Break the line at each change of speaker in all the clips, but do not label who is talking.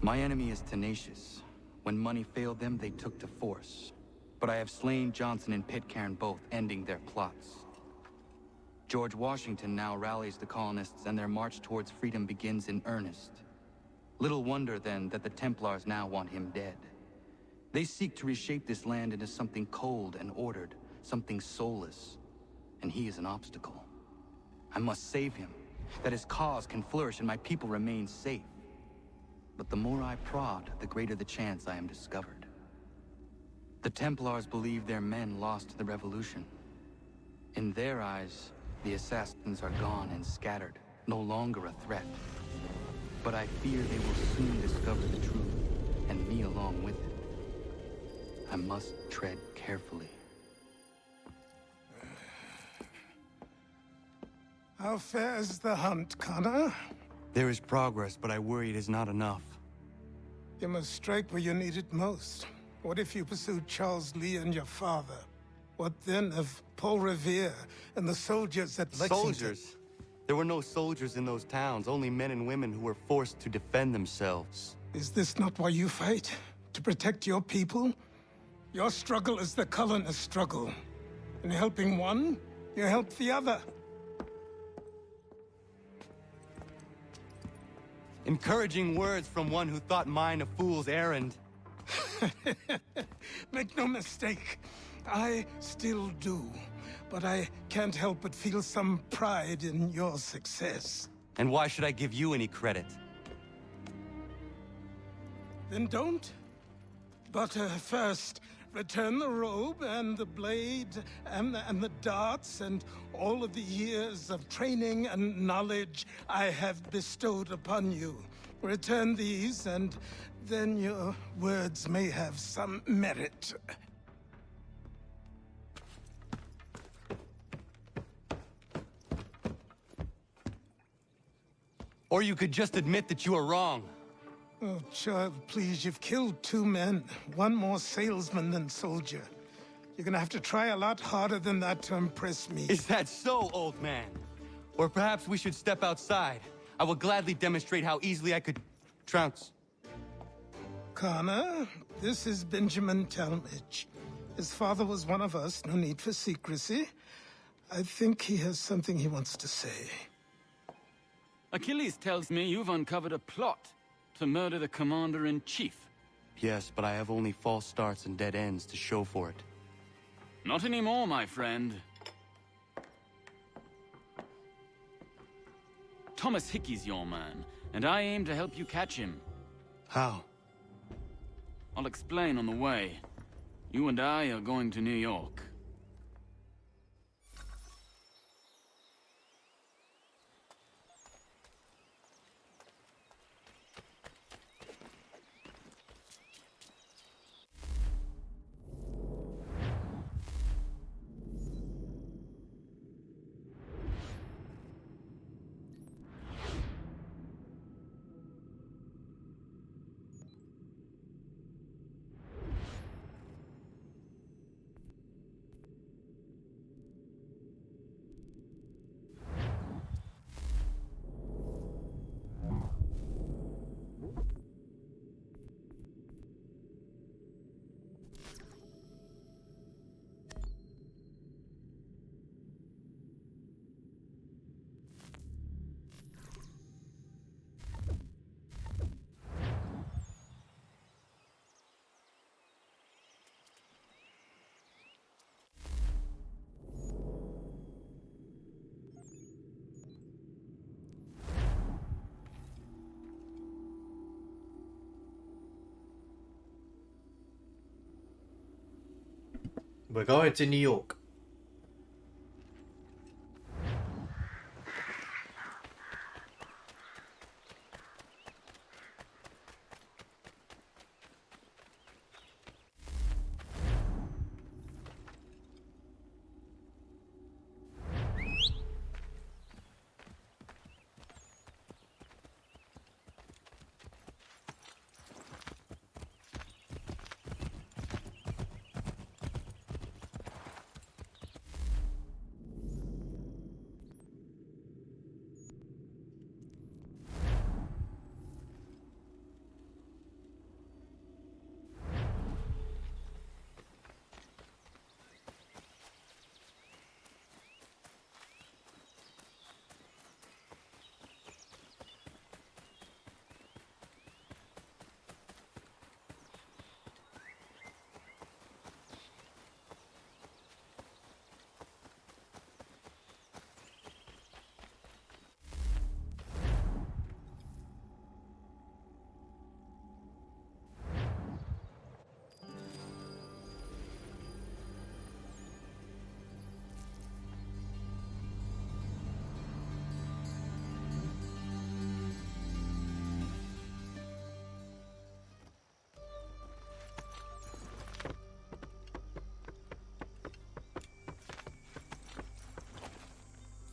My enemy is tenacious. When money failed them, they took to force. But I have slain Johnson and Pitcairn both, ending their plots. George Washington now rallies the colonists, and their march towards freedom begins in earnest. Little wonder, then, that the Templars now want him dead. They seek to reshape this land into something cold and ordered, something soulless. And he is an obstacle. I must save him, that his cause can flourish and my people remain safe. But the more I prod, the greater the chance I am discovered. The Templars believe their men lost the revolution. In their eyes, the assassins are gone and scattered, no longer a threat. But I fear they will soon discover the truth, and me along with it. I must tread carefully.
How fares the hunt, Connor?
There is progress, but I worry it is not enough.
You must strike where you need it most. What if you pursued Charles Lee and your father? What then of Paul Revere and the soldiers at Lexington?
Soldiers? There were no soldiers in those towns, only men and women who were forced to defend themselves.
Is this not why you fight? To protect your people? Your struggle is the colonist struggle. In helping one, you help the other.
Encouraging words from one who thought mine a fool's errand.
Make no mistake, I still do. But I can't help but feel some pride in your success.
And why should I give you any credit?
Then don't. But first, return the robe and the blade and the darts and all of the years of training and knowledge I have bestowed upon you. Return these, and then your words may have some merit.
Or you could just admit that you are wrong.
Oh, child, please, you've killed 2 men. One more salesman than soldier. You're gonna have to try a lot harder than that to impress me.
Is that so, old man? Or perhaps we should step outside. I will gladly demonstrate how easily I could trounce.
Connor, this is Benjamin Talmadge. His father was one of us, no need for secrecy. I think he has something he wants to say.
Achilles tells me you've uncovered a plot to murder the Commander-in-Chief.
Yes, but I have only false starts and dead ends to show for it.
Not anymore, my friend. Thomas Hickey's your man, and I aim to help you catch him.
How?
I'll explain on the way. You and I are going to New York.
We're going to New York.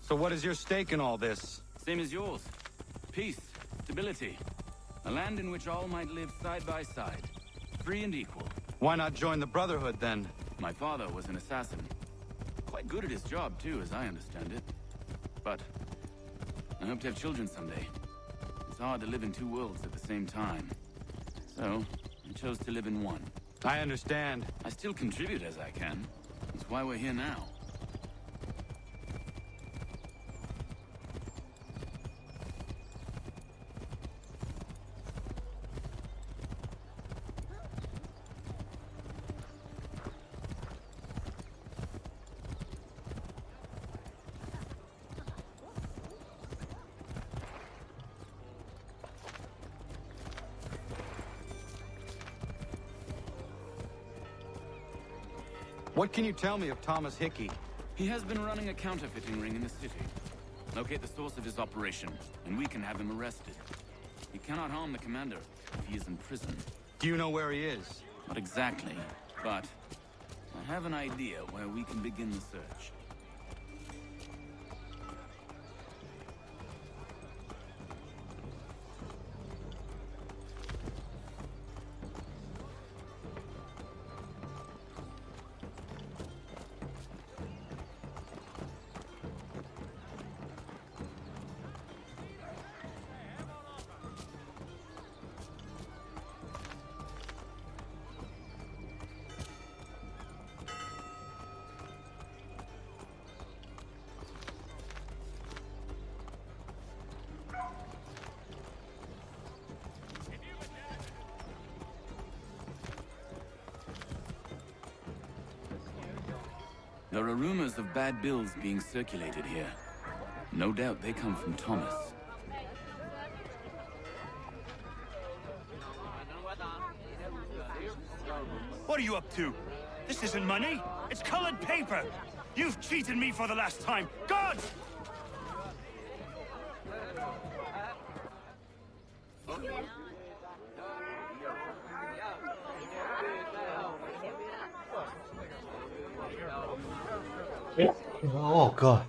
So what is your stake in all this?
Same as yours. Peace, stability. A land in which all might live side by side. Free and equal.
Why not join the Brotherhood, then?
My father was an assassin. Quite good at his job, too, as I understand it. But I hope to have children someday. It's hard to live in two worlds at the same time. So, I chose to live in one.
I understand.
I still contribute as I can. That's why we're here now.
What can you tell me of Thomas Hickey?
He has been running a counterfeiting ring in the city. Locate the source of his operation, and we can have him arrested. He cannot harm the commander if he is in prison.
Do you know where he is?
Not exactly, but I have an idea where we can begin the search. There are rumors of bad bills being circulated here. No doubt they come from Thomas.
What are you up to? This isn't money. It's colored paper. You've cheated me for the last time. God!
Oh god.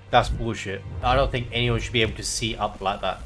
That's bullshit. I don't think anyone should be able to see up like that.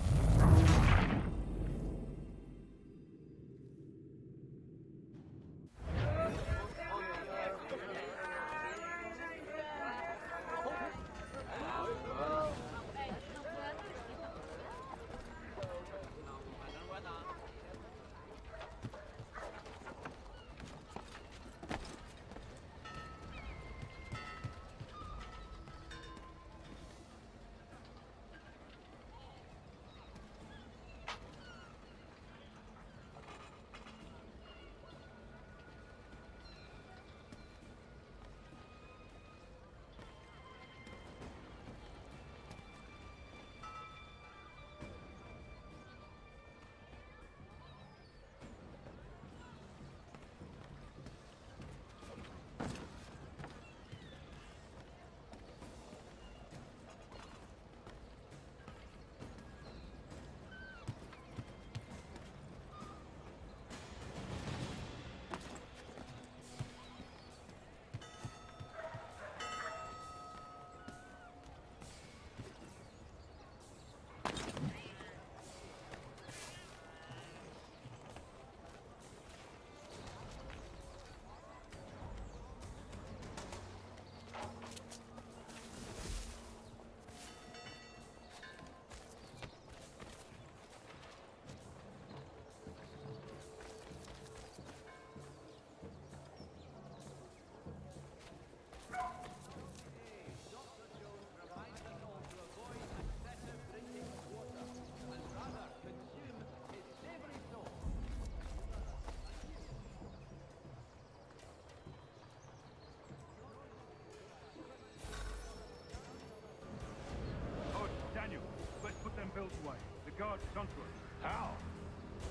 bills away. The guards is onto us.
How?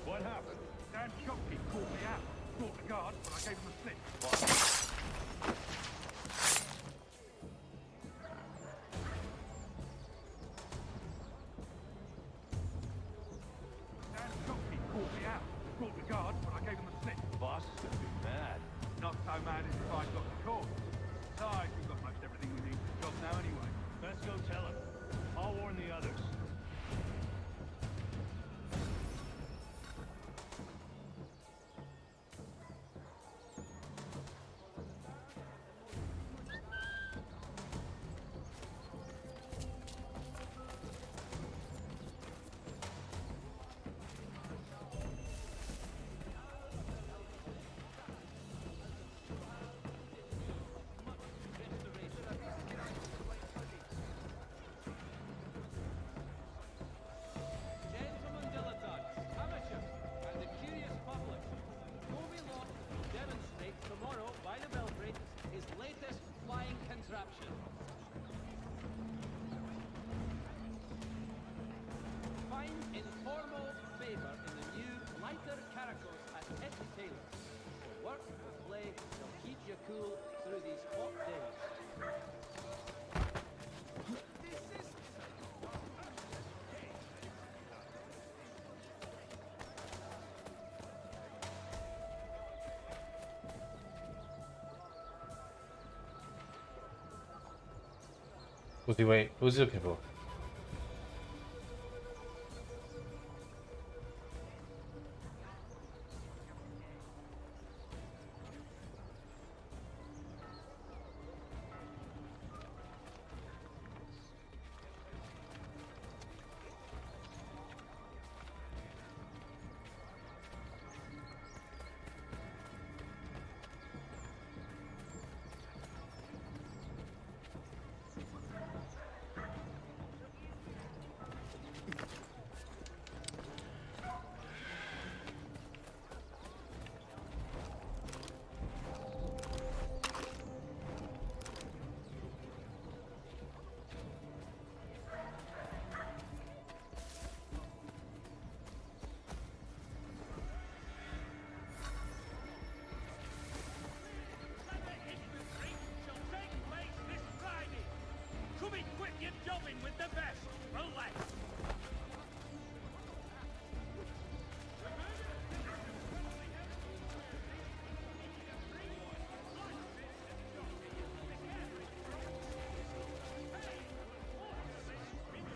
What happened?
Dan Shopkeep called me out. Brought the guards, but I gave him a slip. Dan Shopkeep called me out. Brought the guards, but I gave him a slip.
Boss is gonna be mad.
Not so mad as if I got the call. Besides, we've got most everything we need for the job now anyway.
Let's go tell him. I'll warn the others.
Gentlemen dilettantes, amateurs, and the curious public, Toby Locke will demonstrate tomorrow by the Belfry his latest flying contraption. Find informal favour in the new lighter caracos at Hickey Taylor's. For work or play, they'll keep you cool through these hot days.
Who's he looking for?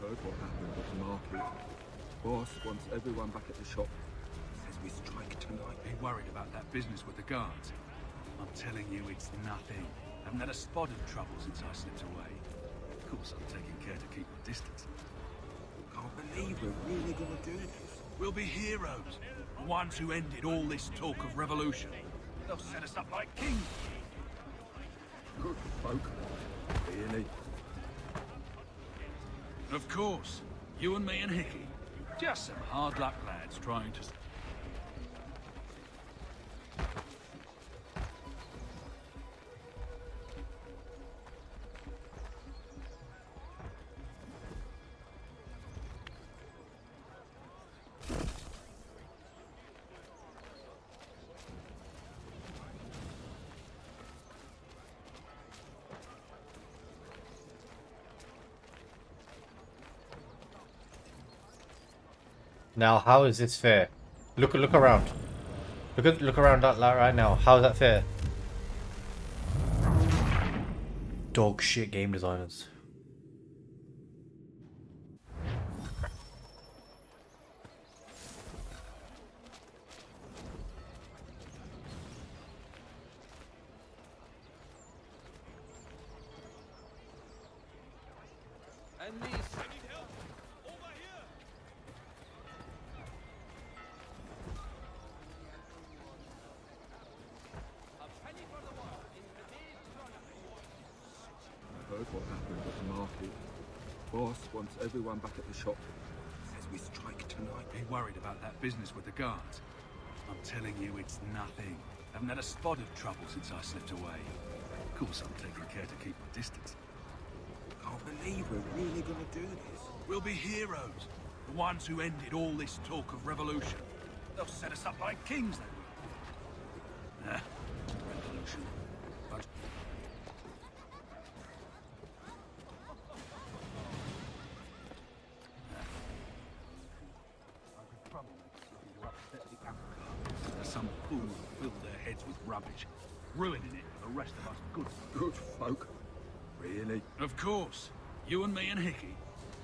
Heard what happened at the market. Boss wants everyone back at the shop. Says we strike tonight.
Be worried about that business with the guards. I'm telling you, it's nothing. Haven't had a spot of trouble since I slipped away. Of course, I'm taking care to keep my distance.
Can't believe we're really gonna do this.
We'll be heroes. The ones who ended all this talk of revolution. They'll set us up like kings.
Good folk. Really?
Of course. You and me and Hickey. Just some hard luck lads trying to...
Now, how is this fair? Look around. Look around that right now. How is that fair? Dog shit game designers.
And these...
Heard what happened at the market. Boss wants everyone back at the shop. Says we strike tonight.
Be worried about that business with the guards. I'm telling you, it's nothing. Haven't had a spot of trouble since I slipped away. Of course, I'm taking care to keep my distance.
Can't believe we're really gonna do this.
We'll be heroes. The ones who ended all this talk of revolution. They'll set us up like kings, they will. Revolution. But some fool filled their heads with rubbish, ruining it for the rest of us good
folk. Really?
Of course. You and me and Hickey.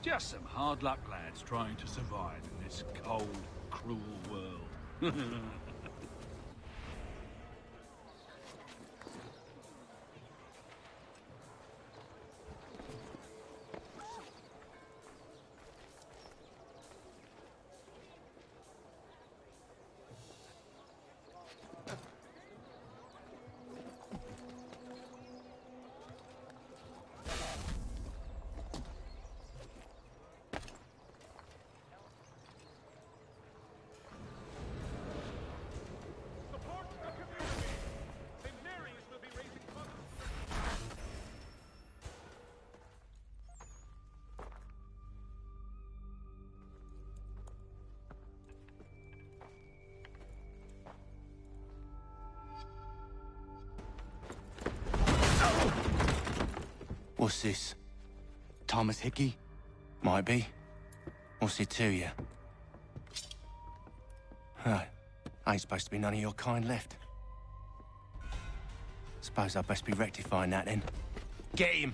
Just some hard luck lads trying to survive in this cold, cruel world.
What's this?
Thomas Hickey?
Might be. What's it to you? Right. Ain't supposed to be none of your kind left. Suppose I'd best be rectifying that then. Get him!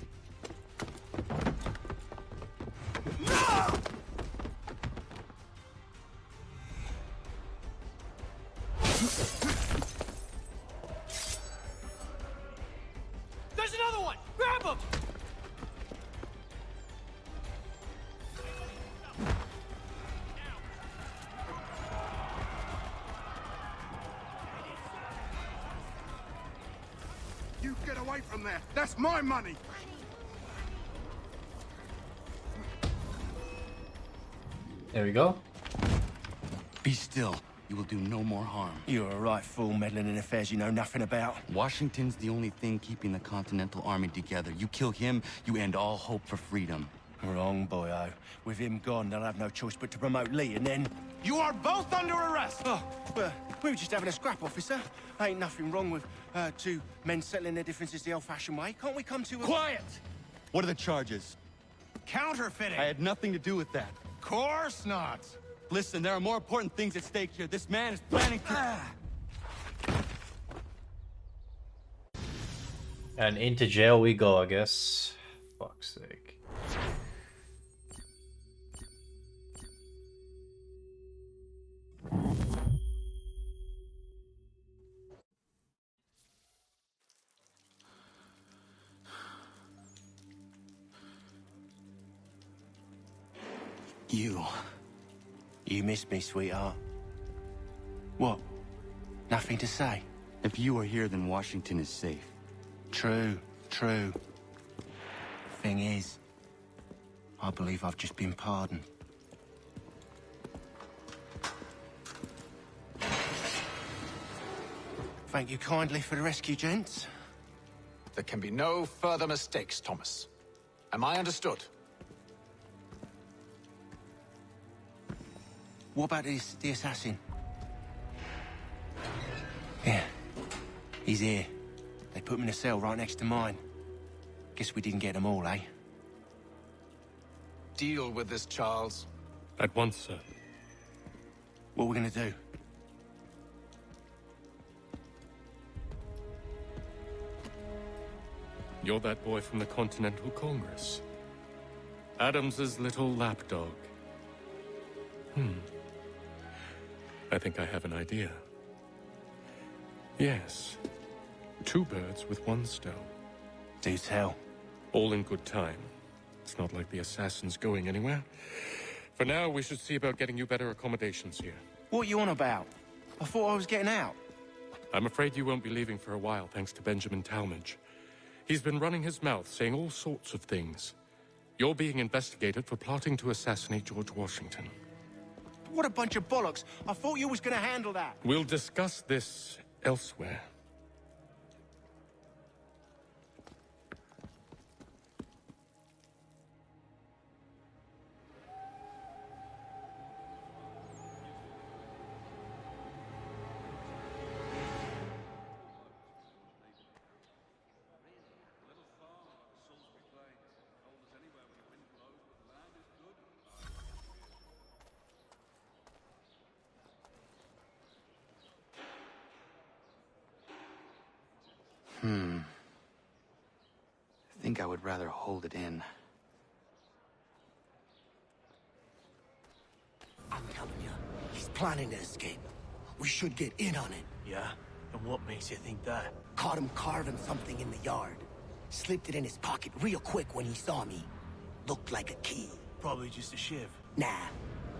There's another one! Grab him!
You get away from there. That's my money.
There we go.
Be still. You will do no more harm.
You're a right fool meddling in affairs you know nothing about.
Washington's the only thing keeping the Continental Army together. You kill him, you end all hope for freedom.
Wrong, boyo. With him gone, they'll have no choice but to promote Lee, and then...
You are both under arrest!
Oh, well, we were just having a scrap, officer. Ain't nothing wrong with two men settling their differences the old-fashioned way. Can't we come to a...
Quiet! What are the charges?
Counterfeiting!
I had nothing to do with that.
Course not!
Listen, there are more important things at stake here. This man is planning to...
And into jail we go, I guess. Fuck's sake.
You missed me, sweetheart. What? Nothing to say?
If you are here, then Washington is safe.
True. Thing is, I believe I've just been pardoned. Thank you kindly for the rescue, gents.
There can be no further mistakes, Thomas. Am I understood?
What about the assassin? Yeah, he's here. They put him in a cell right next to mine. Guess we didn't get them all, eh?
Deal with this, Charles.
At once, sir.
What are we gonna do?
You're that boy from the Continental Congress. Adams's little lapdog. I think I have an idea. Yes. Two birds with one stone.
Do tell.
All in good time. It's not like the assassin's going anywhere. For now, we should see about getting you better accommodations here.
What are you on about? I thought I was getting out.
I'm afraid you won't be leaving for a while, thanks to Benjamin Talmadge. He's been running his mouth, saying all sorts of things. You're being investigated for plotting to assassinate George Washington.
What a bunch of bollocks. I thought you was gonna handle that.
We'll discuss this elsewhere.
I think I would rather hold it in.
I'm telling you, he's planning to escape. We should get in on it.
Yeah? And what makes you think that?
Caught him carving something in the yard. Slipped it in his pocket real quick when he saw me. Looked like a key.
Probably just a shiv.
Nah,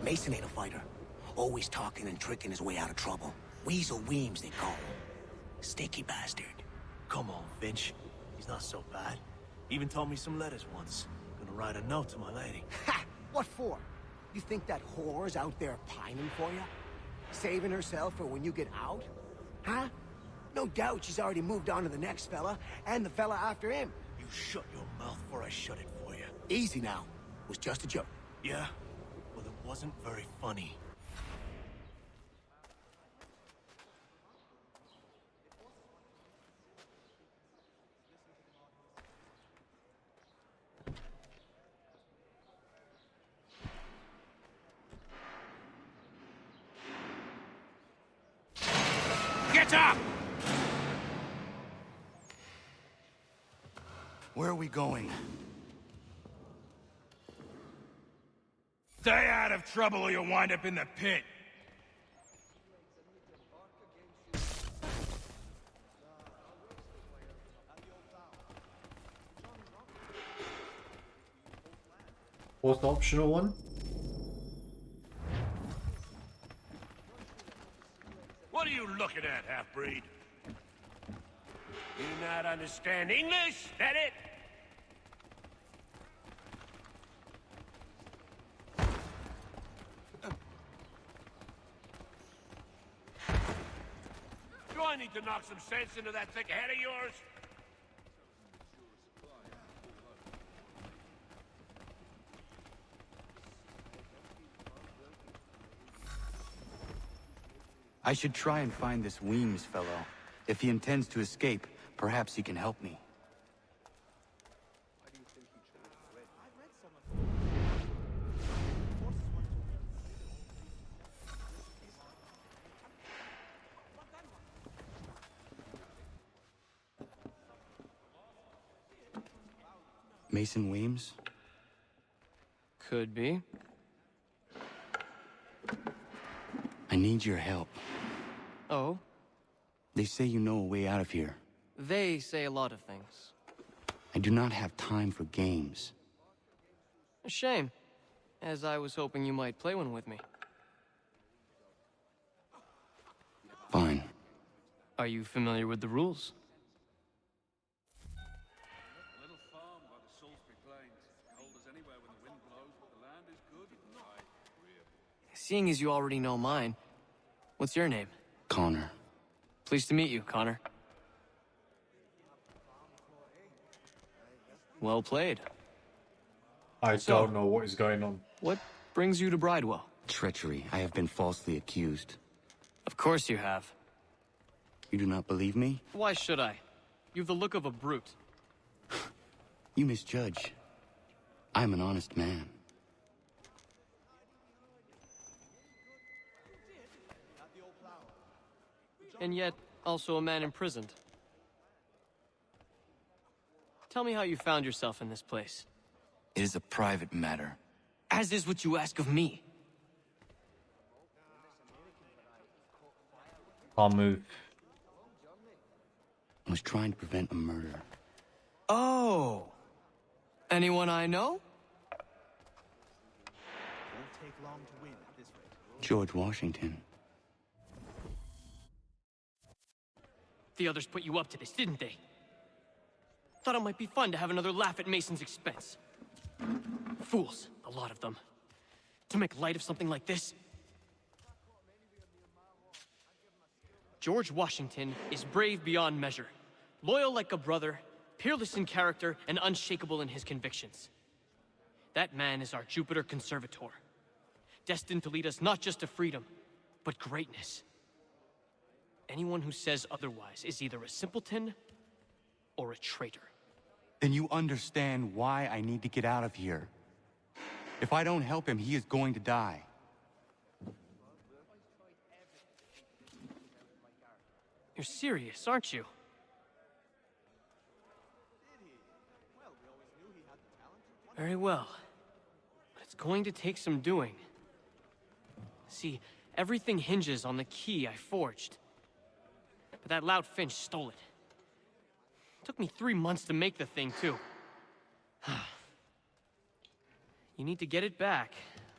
Mason ain't a fighter. Always talking and tricking his way out of trouble. Weasel Weems, they call him. Sticky bastard.
Come on, Finch. He's not so bad. Even told me some letters once. Gonna write a note to my lady.
Ha! What for? You think that whore's out there pining for you? Saving herself for when you get out? Huh? No doubt she's already moved on to the next fella, and the fella after him.
You shut your mouth before I shut it for you.
Easy now. It was just a joke.
Yeah? Well, it wasn't very funny.
Get up!
Where are we going?
Stay out of trouble or you'll wind up in the pit.
What's the optional one?
What are you looking at, half-breed? You not understand English? That it? Do I need to knock some sense into that thick head of yours?
I should try and find this Weems fellow. If he intends to escape, perhaps he can help me. Mason Weems?
Could be.
I need your help.
Oh?
They say you know a way out of here.
They say a lot of things.
I do not have time for games.
A shame, as I was hoping you might play one with me.
Fine.
Are you familiar with the rules?
Little farm by the Salisbury Plains. Cold as anywhere when the wind blows, but the land is good.
Seeing as you already know mine, what's your name?
Connor.
Pleased to meet you, Connor. Well played.
I don't know what is going on.
What brings you to Bridewell?
Treachery. I have been falsely accused.
Of course you have.
You do not believe me?
Why should I? You've the look of a brute.
You misjudge. I'm an honest man.
And yet, also a man imprisoned. Tell me how you found yourself in this place.
It is a private matter.
As is what you ask of me.
I'll move.
I was trying to prevent a murder.
Oh! Anyone I know?
George Washington.
The others put you up to this, didn't they? Thought it might be fun to have another laugh at Mason's expense. Fools, a lot of them. To make light of something like this. George Washington is brave beyond measure, loyal like a brother, peerless in character, and unshakable in his convictions. That man is our Jupiter Conservator, destined to lead us not just to freedom, but greatness. Anyone who says otherwise is either a simpleton or a traitor.
Then you understand why I need to get out of here. If I don't help him, he is going to die.
You're serious, aren't you? Very well. But it's going to take some doing. See, everything hinges on the key I forged. But that loud Finch stole it. Took me 3 months to make the thing, too. You need to get it back,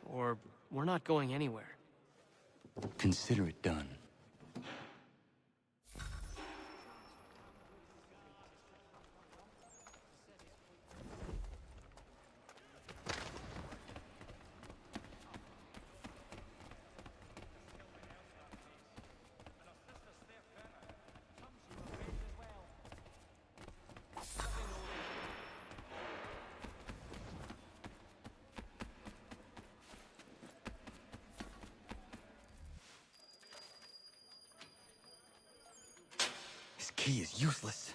or we're not going anywhere.
Consider it done. This key is useless.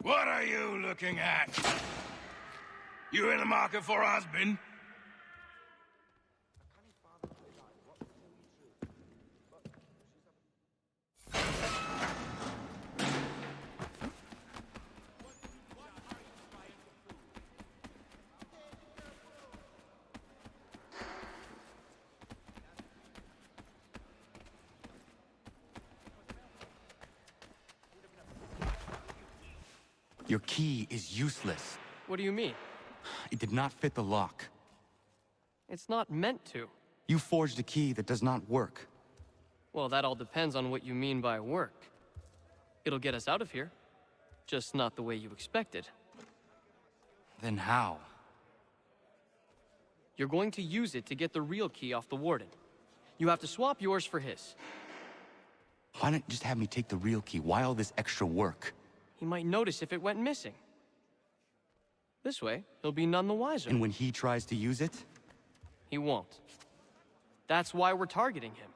What are you looking at? You in the market for a husband?
Your key is useless.
What do you mean?
It did not fit the lock.
It's not meant to.
You forged a key that does not work.
Well, that all depends on what you mean by work. It'll get us out of here. Just not the way you expected.
Then how?
You're going to use it to get the real key off the Warden. You have to swap yours for his.
Why not just have me take the real key? Why all this extra work?
He might notice if it went missing. This way, he'll be none the wiser.
And when he tries to use it?
He won't. That's why we're targeting him.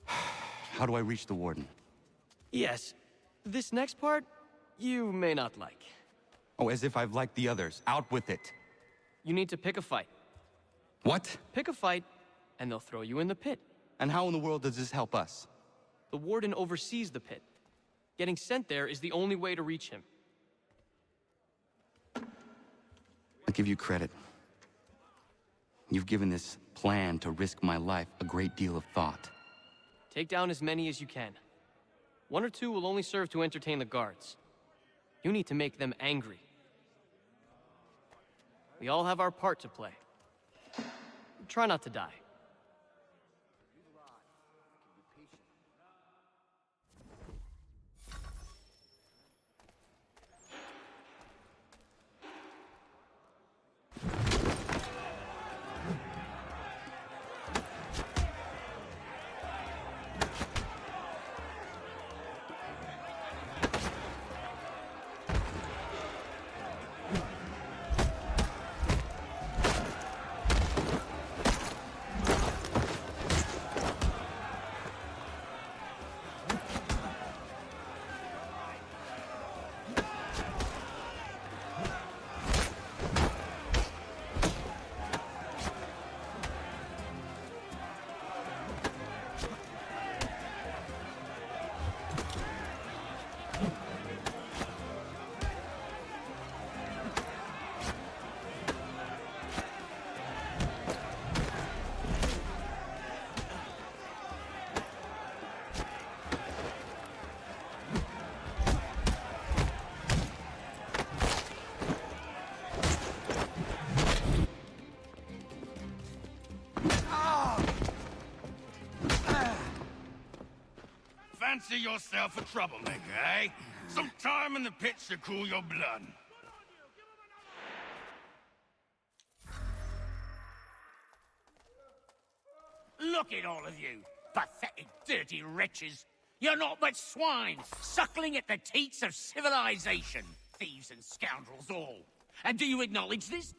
How do I reach the Warden?
Yes. This next part, you may not like.
Oh, as if I've liked the others. Out with it.
You need to pick a fight.
What?
Pick a fight, and they'll throw you in the pit.
And how in the world does this help us?
The Warden oversees the pit. Getting sent there is the only way to reach him.
I give you credit. You've given this plan to risk my life a great deal of thought.
Take down as many as you can. 1 or 2 will only serve to entertain the guards. You need to make them angry. We all have our part to play. Try not to die.
Fancy yourself a troublemaker, eh? Some time in the pit should cool your blood.
Look at all of you, pathetic, dirty wretches. You're not but swine, suckling at the teats of civilization. Thieves and scoundrels all. And do you acknowledge this?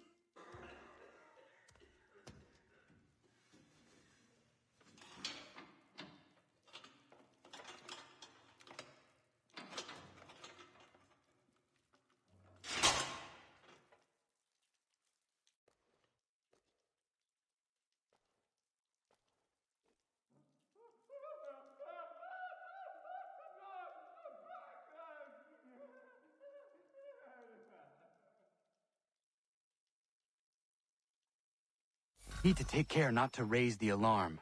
Need to take care not to raise the alarm.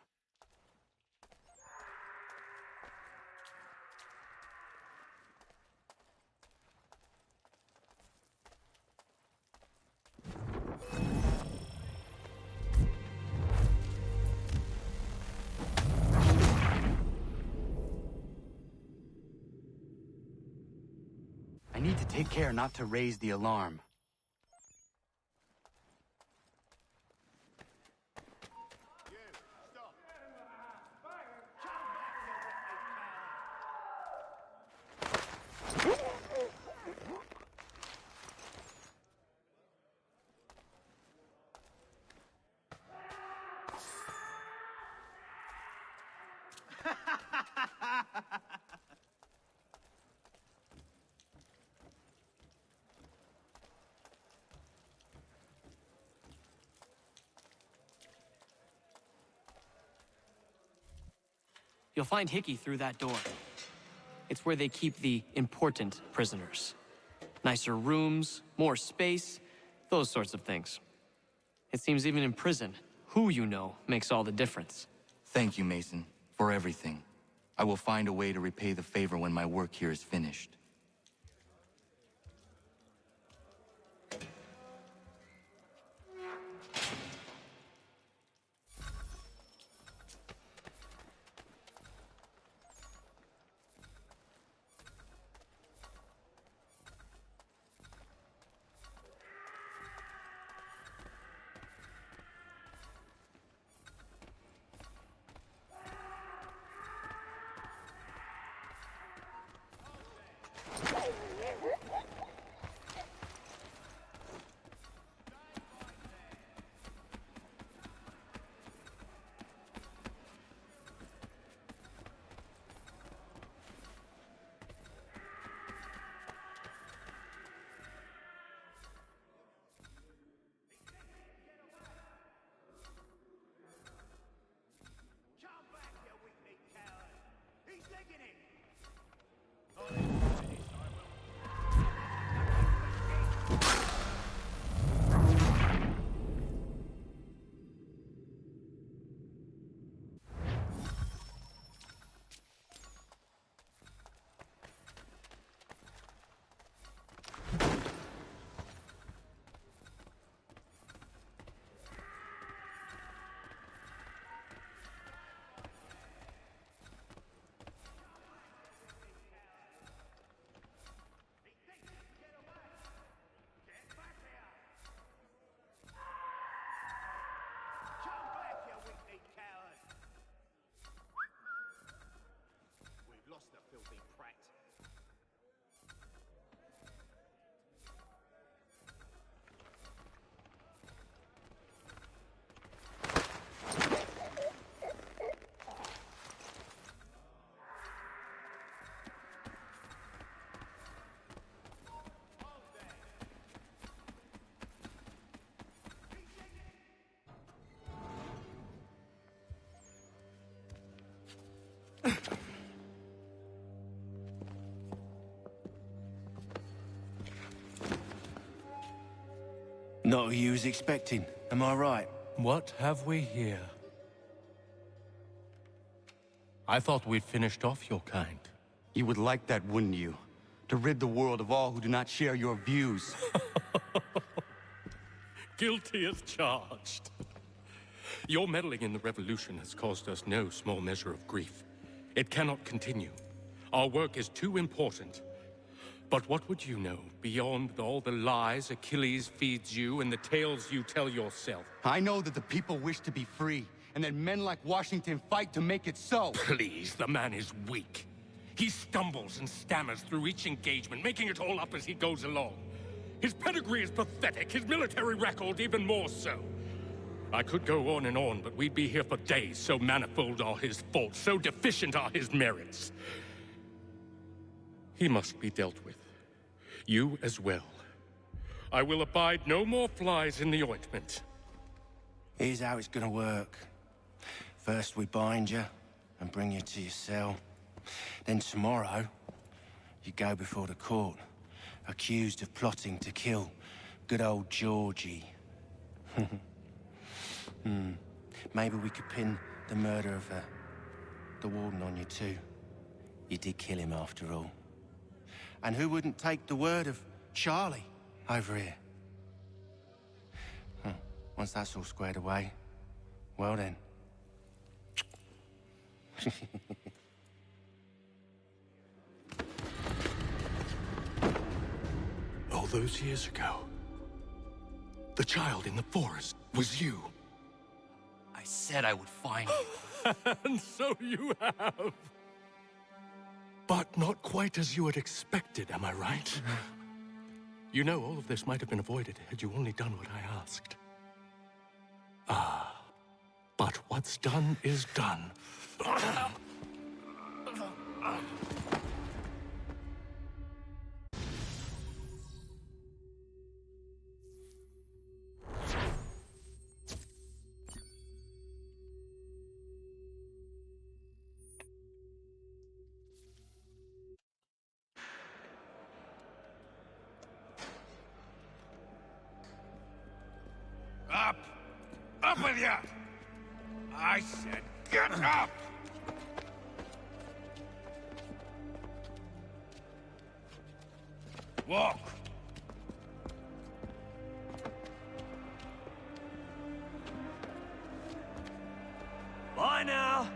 I need to take care not to raise the alarm.
You'll find Hickey through that door. It's where they keep the important prisoners. Nicer rooms, more space, those sorts of things. It seems even in prison, who you know makes all the difference.
Thank you, Mason, for everything. I will find a way to repay the favor when my work here is finished.
Not who you was expecting, am I right?
What have we here? I thought we'd finished off your kind.
You would like that, wouldn't you? To rid the world of all who do not share your views.
Guilty as charged. Your meddling in the revolution has caused us no small measure of grief. It cannot continue. Our work is too important. But what would you know beyond all the lies Achilles feeds you and the tales you tell yourself?
I know that the people wish to be free, and that men like Washington fight to make it so.
Please, the man is weak. He stumbles and stammers through each engagement, making it all up as he goes along. His pedigree is pathetic, his military record even more so. I could go on, but we'd be here for days, so manifold are his faults, so deficient are his merits. He must be dealt with. You as well. I will abide no more flies in the ointment.
Here's how it's gonna work. First we bind you and bring you to your cell. Then tomorrow, you go before the court, accused of plotting to kill good old Georgie. Maybe we could pin the murder of the warden on you too. You did kill him after all. And who wouldn't take the word of Charlie over here? Once that's all squared away, well then.
All those years ago, the child in the forest was you.
I said I would find you.
And so you have. But not quite as you had expected, am I right? You know, all of this might have been avoided had you only done what I asked. But what's done is done.
Up! Up with you! I said, get up! Walk!
Bye now!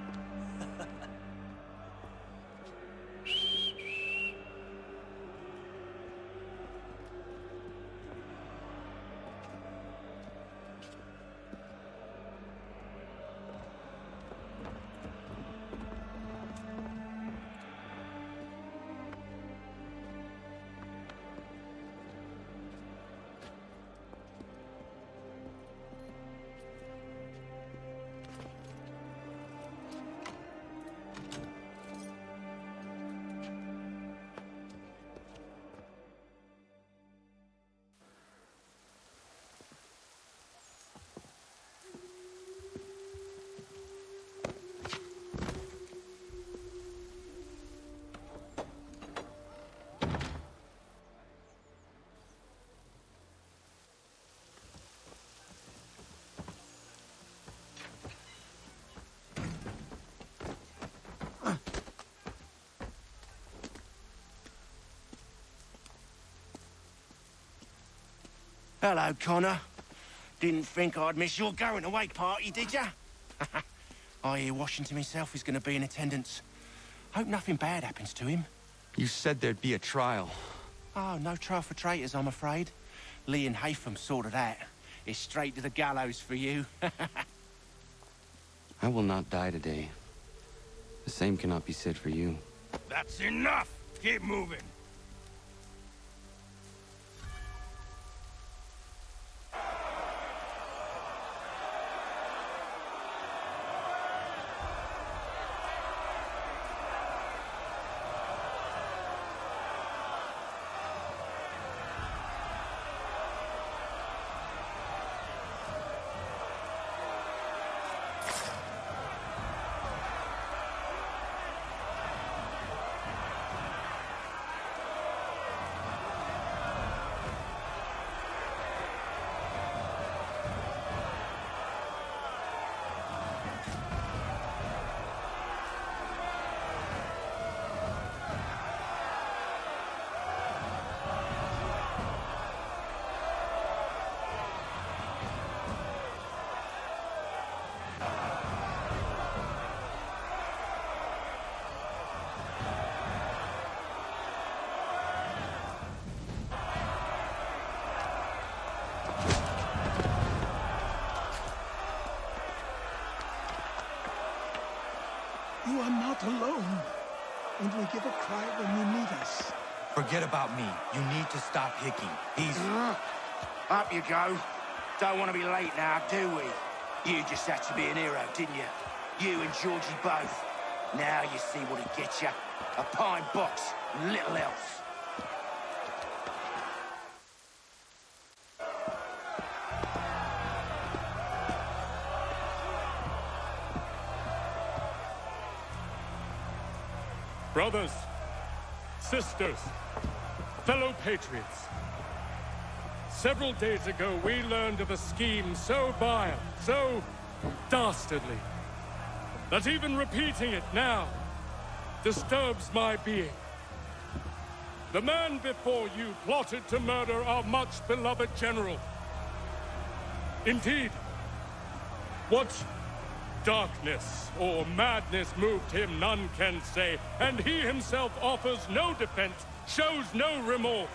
Hello, Connor. Didn't think I'd miss your going away party, did ya? I hear Washington himself is going to be in attendance. Hope nothing bad happens to him.
You said there'd be a trial.
Oh, no trial for traitors, I'm afraid. Lee and Haytham sorted that. It's straight to the gallows for you.
I will not die today. The same cannot be said for you.
That's enough! Keep moving!
You are not alone. Only give a cry when you need us.
Forget about me. You need to stop Hickey. He's...
Up you go. Don't want to be late now, do we? You just had to be an hero, didn't you? You and Georgie both. Now you see what it gets you. A pine box, little else.
Brothers, sisters, fellow patriots, Several days ago, we learned of a scheme so vile, so dastardly, that even repeating it now disturbs my being. The man before you plotted to murder our much-beloved general. Indeed, what darkness or madness moved him, none can say, and he himself offers no defense, shows no remorse.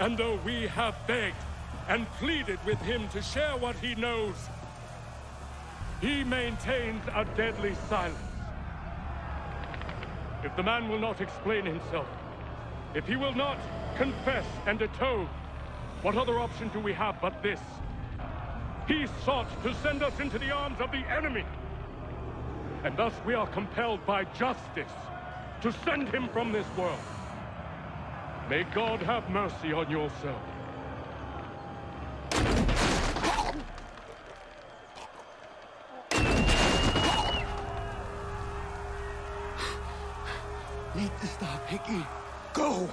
And though we have begged and pleaded with him to share what he knows, he maintains a deadly silence. If the man will not explain himself, if he will not confess and atone, what other option do we have but this? He sought to send us into the arms of the enemy. And thus we are compelled by justice to send him from this world. May God have mercy on your soul.
Need to stop, Hickey. Go!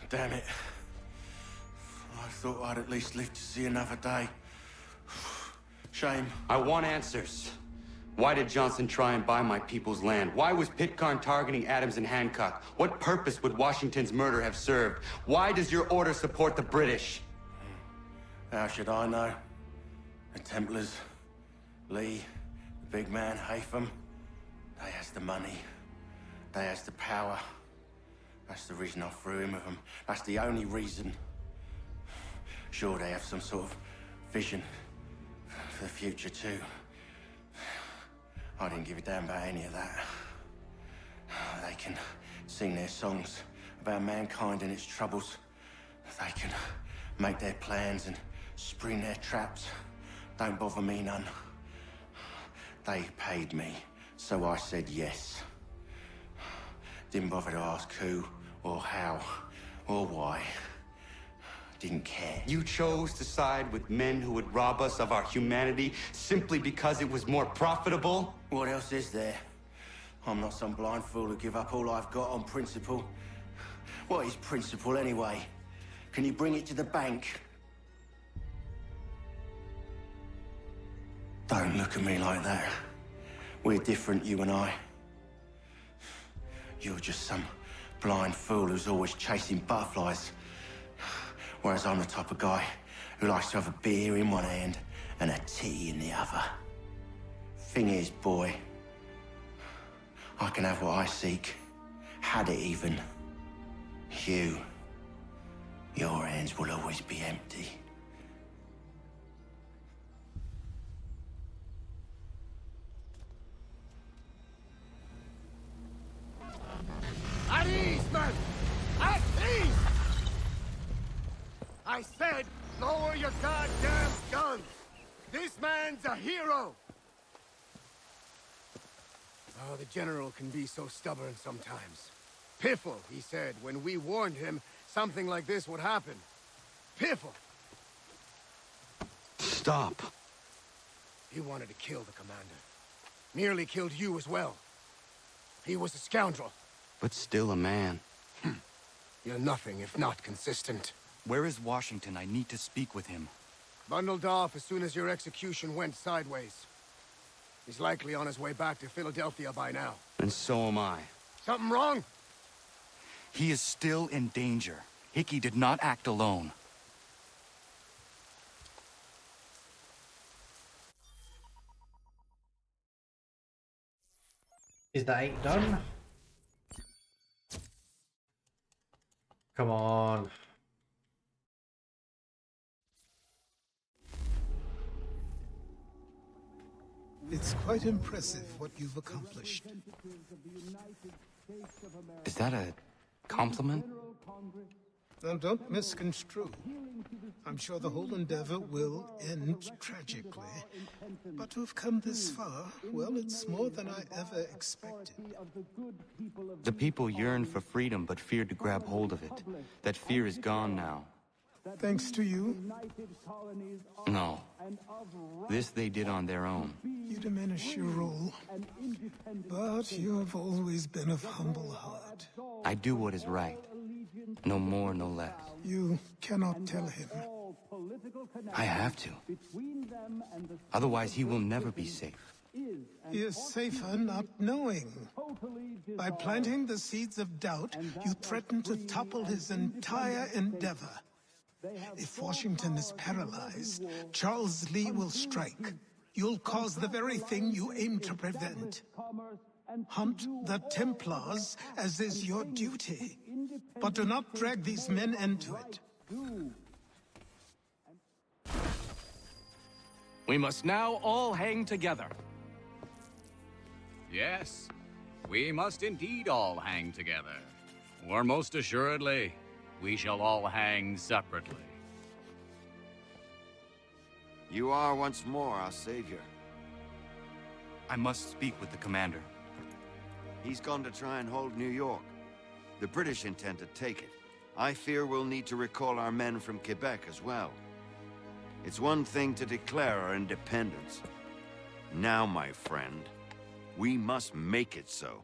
Damn it. I thought I'd at least live to see another day. Shame.
I want answers. Why did Johnson try and buy my people's land? Why was Pitcairn targeting Adams and Hancock? What purpose would Washington's murder have served? Why does your order support the British?
How should I know? The Templars, Lee, the big man, Haytham, they has the money. They has the power. That's the reason I threw in with them. That's the only reason. Sure, they have some sort of vision for the future, too. I didn't give a damn about any of that. They can sing their songs about mankind and its troubles. They can make their plans and spring their traps. Don't bother me none. They paid me, so I said yes. Didn't bother to ask who, or how, or why. Didn't care.
You chose to side with men who would rob us of our humanity simply because it was more profitable?
What else is there? I'm not some blind fool who give up all I've got on principle. What is principle anyway? Can you bring it to the bank? Don't look at me like that. We're different, you and I. You're just some blind fool who's always chasing butterflies. Whereas I'm the type of guy who likes to have a beer in one hand and a tea in the other. Thing is, boy, I can have what I seek. Had it even. Your hands will always be empty.
At ease, man! At ease! I said, lower your goddamn guns! This man's a hero! Oh, the General can be so stubborn sometimes. Piffle, he said, when we warned him something like this would happen. Piffle!
Stop.
He wanted to kill the commander. Nearly killed you as well. He was a scoundrel.
But still a man.
You're nothing if not consistent.
Where is Washington? I need to speak with him.
Bundled off as soon as your execution went sideways. He's likely on his way back to Philadelphia by now.
And so am I.
Something wrong?
He is still in danger. Hickey did not act alone.
Is that 8 done? Come on.
It's quite impressive what you've accomplished.
Is that a compliment?
Now, don't misconstrue. I'm sure the whole endeavor will end tragically. But to have come this far, well, it's more than I ever expected.
The people yearned for freedom but feared to grab hold of it. That fear is gone now.
Thanks to you?
No. This they did on their own.
You diminish your role. But you have always been of humble heart.
I do what is right. No more, no less.
You cannot tell him.
I have to. Otherwise, he will never be safe.
He is safer not knowing. By planting the seeds of doubt, you threaten to topple his entire endeavor. If Washington is paralyzed, Charles Lee will strike. You'll cause the very thing you aim to prevent. Hunt the Templars, as is your duty. But do not drag these men into it.
We must now all hang together.
Yes, we must indeed all hang together. Or most assuredly, we shall all hang separately.
You are once more our savior.
I must speak with the commander.
He's gone to try and hold New York. The British intend to take it. I fear we'll need to recall our men from Quebec as well. It's one thing to declare our independence. Now, my friend, we must make it so.